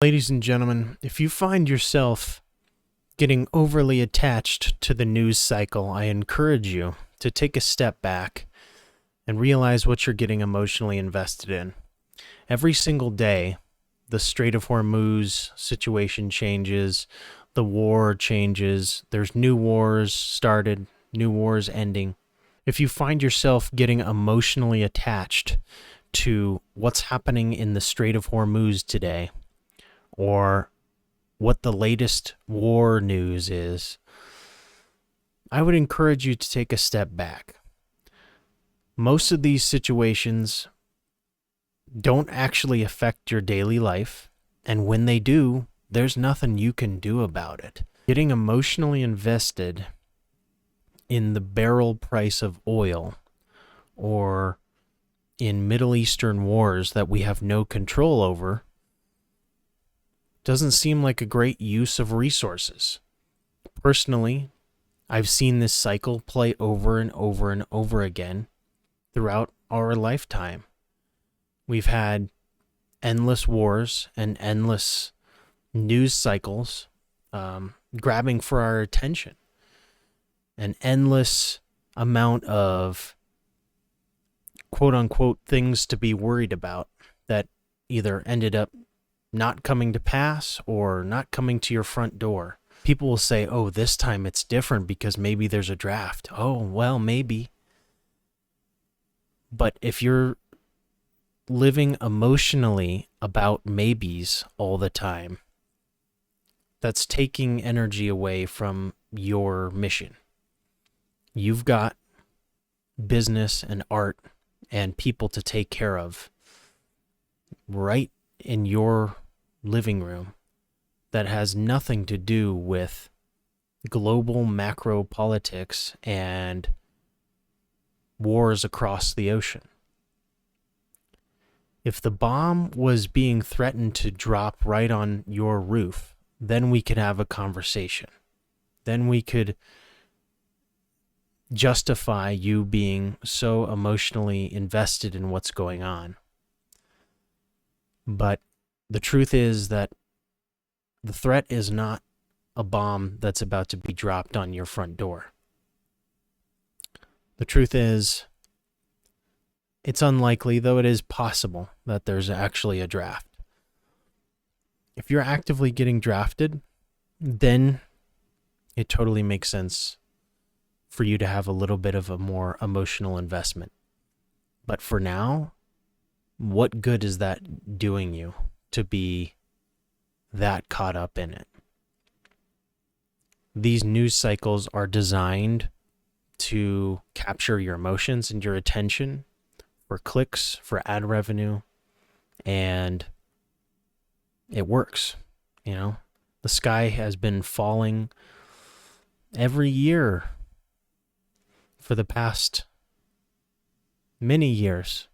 Ladies and gentlemen, if you find yourself getting overly attached to the news cycle, I encourage you to take a step back and realize what you're getting emotionally invested in. Every single day, the Strait of Hormuz situation changes, the war changes, there's new wars started, new wars ending. If you find yourself getting emotionally attached to what's happening in the Strait of Hormuz today, or what the latest war news is, I would encourage you to take a step back. Most of these situations don't actually affect your daily life, and when they do, there's nothing you can do about it. Getting emotionally invested in the barrel price of oil or in Middle Eastern wars that we have no control over doesn't seem like a great use of resources. Personally, I've seen this cycle play over and over and over again throughout our lifetime. We've had endless wars and endless news cycles grabbing for our attention. An endless amount of quote-unquote things to be worried about that either ended up not coming to pass or not coming to your front door. People will say, oh, this time it's different because maybe there's a draft. Oh, well, maybe. But if you're living emotionally about maybes all the time, that's taking energy away from your mission. You've got business and art and people to take care of right in your living room that has nothing to do with global macro politics and wars across the ocean. If the bomb was being threatened to drop right on your roof, then we could have a conversation. Then we could justify you being so emotionally invested in what's going on. But the truth is that the threat is not a bomb that's about to be dropped on your front door. The truth is, it's unlikely, though it is possible, that there's actually a draft. If you're actively getting drafted, then it totally makes sense for you to have a little bit of a more emotional investment. But for now, what good is that doing you to be that caught up in it? These news cycles are designed to capture your emotions and your attention for clicks, for ad revenue, and it works. You know, the sky has been falling every year for the past many years.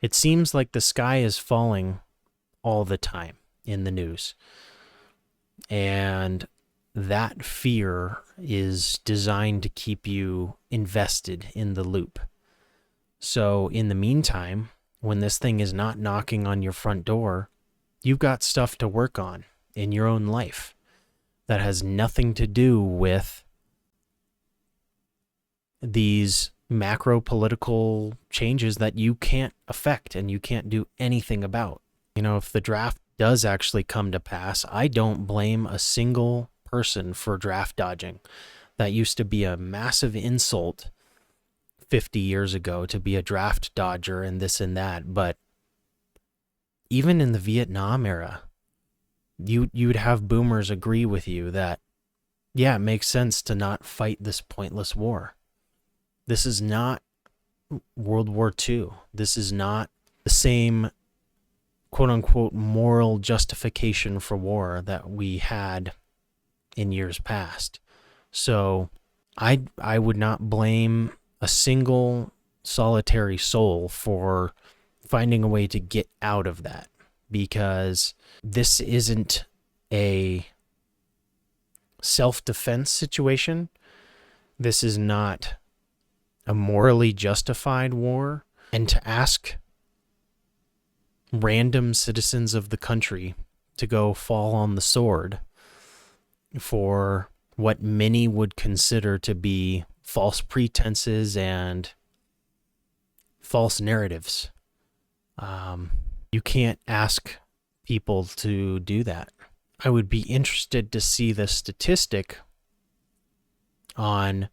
It seems like the sky is falling all the time in the news. And that fear is designed to keep you invested in the loop. So in the meantime, when this thing is not knocking on your front door, you've got stuff to work on in your own life that has nothing to do with these macro political changes that you can't affect and you can't do anything about. You know, if the draft does actually come to pass, I don't blame a single person for draft dodging. That used to be a massive insult 50 years ago, to be a draft dodger and this and that. But even in the Vietnam era, you'd have boomers agree with you that, yeah, it makes sense to not fight this pointless war. This is not World War II. This is not the same quote-unquote moral justification for war that we had in years past. So I would not blame a single solitary soul for finding a way to get out of that, because this isn't a self-defense situation. This is not a morally justified war. And to ask random citizens of the country to go fall on the sword for what many would consider to be false pretenses and false narratives. You can't ask people to do that. I would be interested to see the statistic on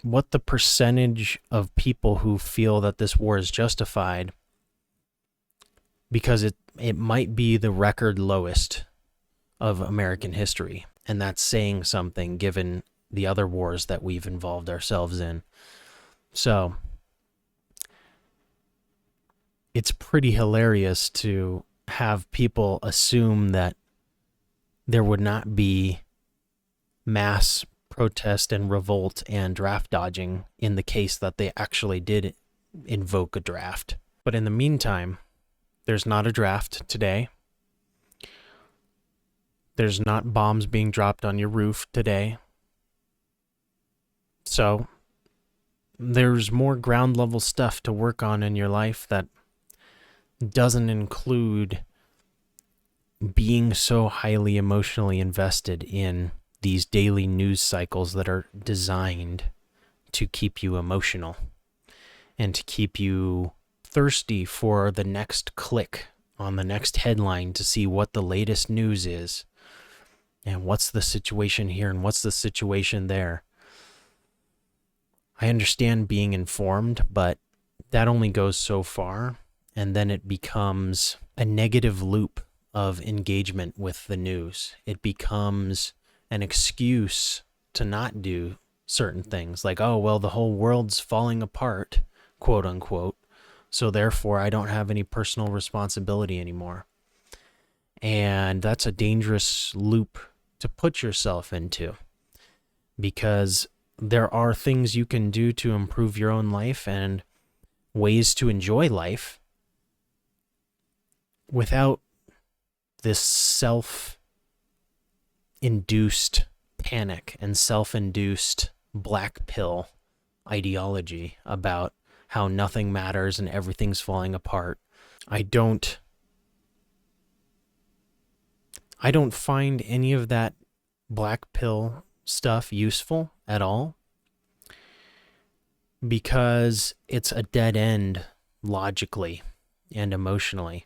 what the percentage of people who feel that this war is justified, because it might be the record lowest of American history, and that's saying something given the other wars that we've involved ourselves in. So it's pretty hilarious to have people assume that there would not be mass protest and revolt and draft dodging in the case that they actually did invoke a draft. But in the meantime, there's not a draft today. There's not bombs being dropped on your roof today. So there's more ground level stuff to work on in your life that doesn't include being so highly emotionally invested in these daily news cycles that are designed to keep you emotional and to keep you thirsty for the next click on the next headline to see what the latest news is and what's the situation here and what's the situation there. I understand being informed, but that only goes so far, and then it becomes a negative loop of engagement with the news. It becomes an excuse to not do certain things, like, oh, well, the whole world's falling apart, quote unquote, so therefore I don't have any personal responsibility anymore. And that's a dangerous loop to put yourself into, because there are things you can do to improve your own life and ways to enjoy life without this self-induced panic and self-induced black pill ideology about how nothing matters and everything's falling apart. I don't find any of that black pill stuff useful at all, because it's a dead end logically and emotionally.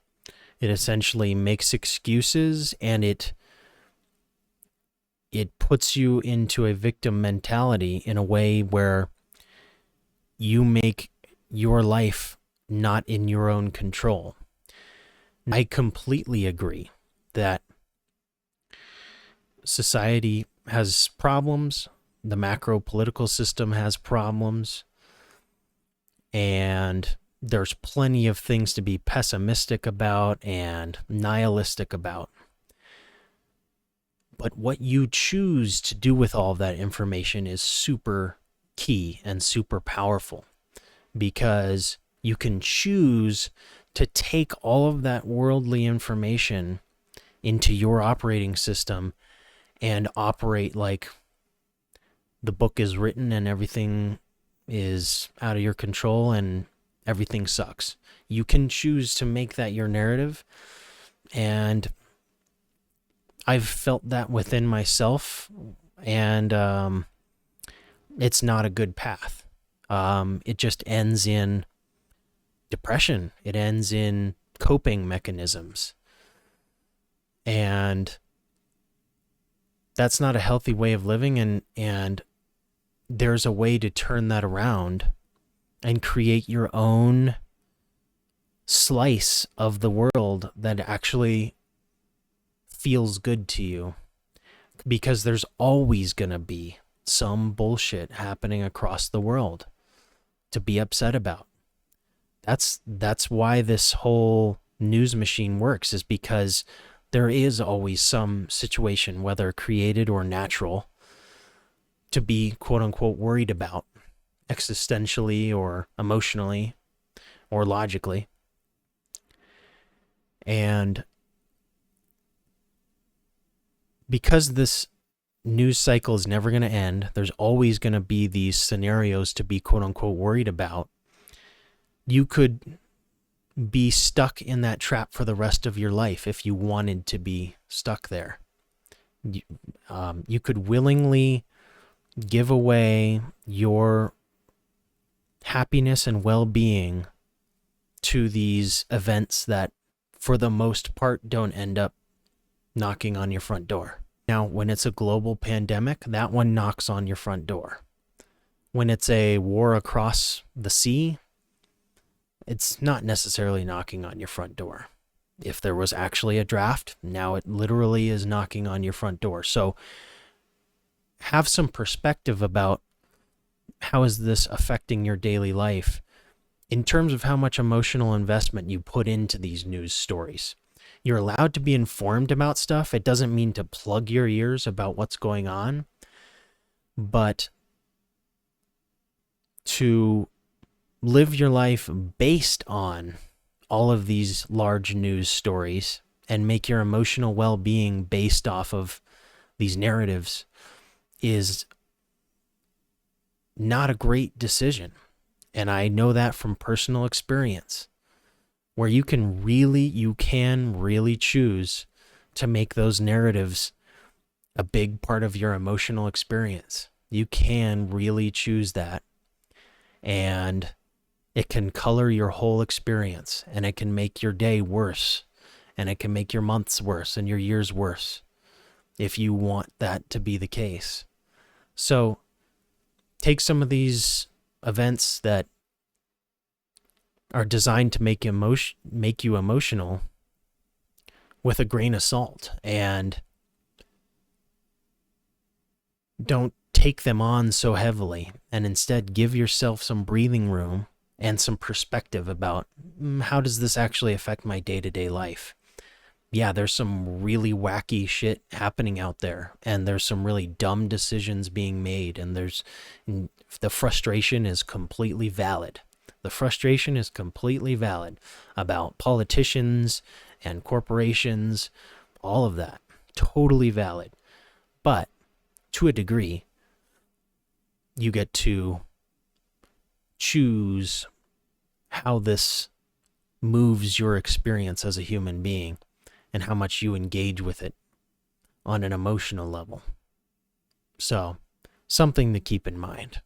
It essentially makes excuses, and it puts you into a victim mentality in a way where you make your life not in your own control. I completely agree that society has problems, the macro political system has problems, and there's plenty of things to be pessimistic about and nihilistic about. But what you choose to do with all of that information is super key and super powerful, because you can choose to take all of that worldly information into your operating system and operate like the book is written and everything is out of your control and everything sucks. You can choose to make that your narrative, and I've felt that within myself, and it's not a good path. It just ends in depression. It ends in coping mechanisms, and that's not a healthy way of living, and there's a way to turn that around and create your own slice of the world that actually feels good to you, because there's always going to be some bullshit happening across the world to be upset about. That's why this whole news machine works, is because there is always some situation, whether created or natural, to be quote unquote worried about, existentially or emotionally or logically. And because this news cycle is never going to end, there's always going to be these scenarios to be quote unquote worried about. You could be stuck in that trap for the rest of your life if you wanted to be stuck there. You could willingly give away your happiness and well-being to these events that, for the most part, don't end up knocking on your front door. Now, when it's a global pandemic, that one knocks on your front door. When it's a war across the sea, it's not necessarily knocking on your front door. If there was actually a draft, now it literally is knocking on your front door. So have some perspective about how is this affecting your daily life in terms of how much emotional investment you put into these news stories. You're allowed to be informed about stuff. It doesn't mean to plug your ears about what's going on, but to live your life based on all of these large news stories and make your emotional well-being based off of these narratives is not a great decision. And I know that from personal experience, where you can really choose to make those narratives a big part of your emotional experience. You can really choose that. And it can color your whole experience, and it can make your day worse, and it can make your months worse and your years worse if you want that to be the case. So take some of these events that are designed to make you emotional with a grain of salt, and don't take them on so heavily, and instead give yourself some breathing room and some perspective about how does this actually affect my day-to-day life. Yeah, there's some really wacky shit happening out there, and there's some really dumb decisions being made, and the frustration is completely valid. The frustration is completely valid about politicians and corporations, all of that. Totally valid. But to a degree, you get to choose how this moves your experience as a human being and how much you engage with it on an emotional level. So, something to keep in mind.